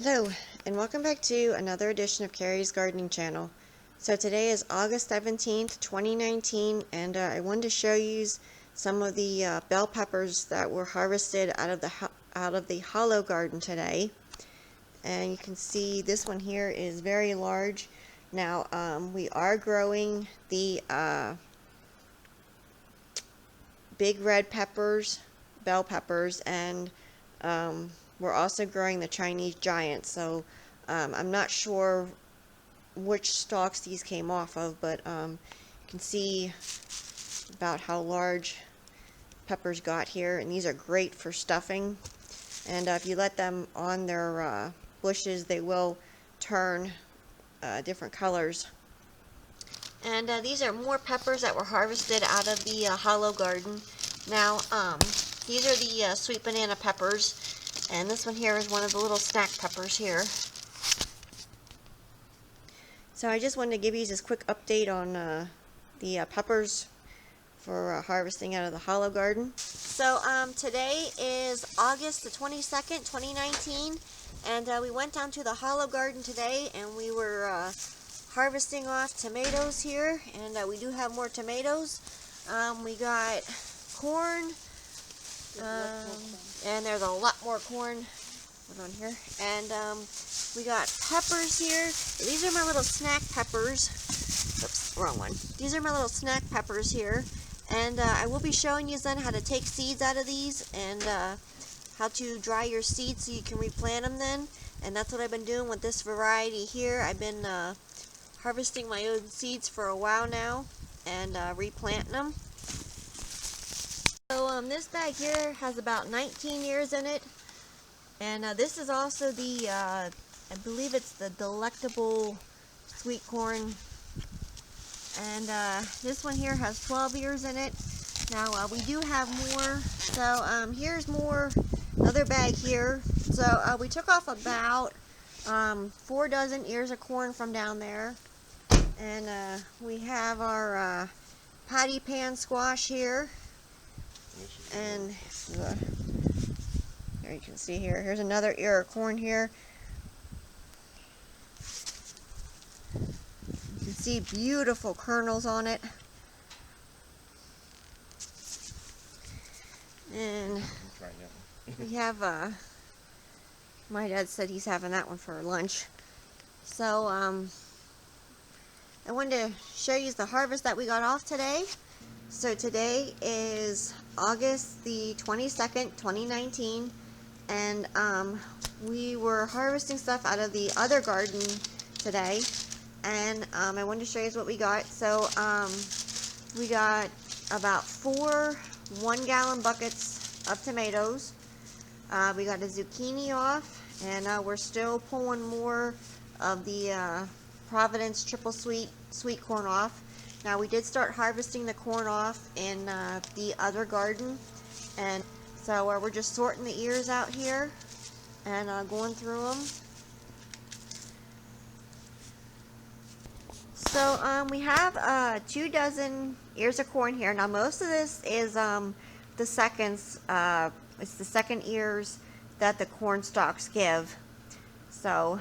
Hello, and welcome back to another edition of Carrie's Gardening Channel. So today is August 17th, 2019, and I wanted to show you some of the bell peppers that were harvested out of the hollow garden today. And you can see this one here is very large. Now we are growing the big red peppers, bell peppers, and we're also growing the Chinese giant. So I'm not sure which stalks these came off of, but you can see about how large peppers got here, and these are great for stuffing. And if you let them on their bushes, they will turn different colors. And these are more peppers that were harvested out of the hollow garden. Now, these are the sweet banana peppers, and this one here is one of the little snack peppers here. So I just wanted to give you this quick update on the peppers for harvesting out of the hollow garden. So today is August the 22nd, 2019, and we went down to the hollow garden today, and we were harvesting off tomatoes here, and we do have more tomatoes. We got corn, and there's a lot more corn on here, and we got peppers here. These are my little snack peppers. Oops, wrong one. These are my little snack peppers here, and I will be showing you then how to take seeds out of these, and how to dry your seeds so you can replant them then. And that's what I've been doing with this variety here. I've been harvesting my own seeds for a while now and replanting them. So this bag here has about 19 years in it, and this is also the I believe it's the delectable sweet corn, and this one here has 12 years in it. Now we do have more, so here's more, another bag here. So we took off about 4 dozen ears of corn from down there. And we have our patty pan squash here, and there you can see here. Here's another ear of corn here. You can see beautiful kernels on it. And we have my dad said he's having that one for lunch. So I wanted to show you the harvest that we got off today. So today is August the 22nd, 2019, and we were harvesting stuff out of the other garden today, and I wanted to show you what we got. So we got about 4 1-gallon buckets of tomatoes. We got a zucchini off, and we're still pulling more of the Providence triple sweet corn off. Now we did start harvesting the corn off in the other garden, and so we're just sorting the ears out here and going through them. So we have 2 dozen ears of corn here. Now most of this is the seconds. It's the second ears that the corn stalks give. So